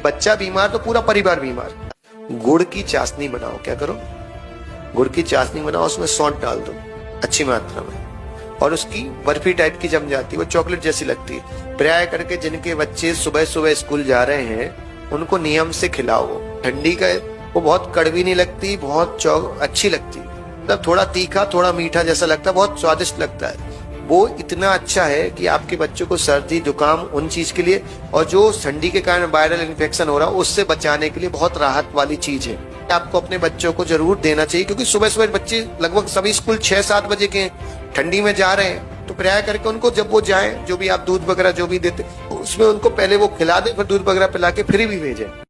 बच्चा बीमार तो पूरा परिवार बीमार। गुड़ की चाशनी बनाओ, क्या करो, गुड़ की चाशनी बनाओ, उसमें सौंठ डाल दो अच्छी मात्रा में, और उसकी बर्फी टाइप की जम जाती है, वो चॉकलेट जैसी लगती है। प्राय करके जिनके बच्चे सुबह सुबह स्कूल जा रहे हैं उनको नियम से खिलाओ। ठंडी का वो बहुत कड़वी नहीं लगती, बहुत अच्छी लगती, मतलब थोड़ा तीखा थोड़ा मीठा जैसा लगता है, बहुत स्वादिष्ट लगता है। वो इतना अच्छा है कि आपके बच्चों को सर्दी जुकाम उन चीज के लिए, और जो ठंडी के कारण वायरल इन्फेक्शन हो रहा है उससे बचाने के लिए बहुत राहत वाली चीज है। आपको अपने बच्चों को जरूर देना चाहिए, क्योंकि सुबह सुबह बच्चे लगभग सभी स्कूल 6-7 बजे के ठंडी में जा रहे हैं, तो प्राय करके उनको जब वो जाएं, जो भी आप दूध वगैरह जो भी देते उसमें उनको पहले वो खिला दे, फिर दूध वगैरह पिला के फिर भी भेजें।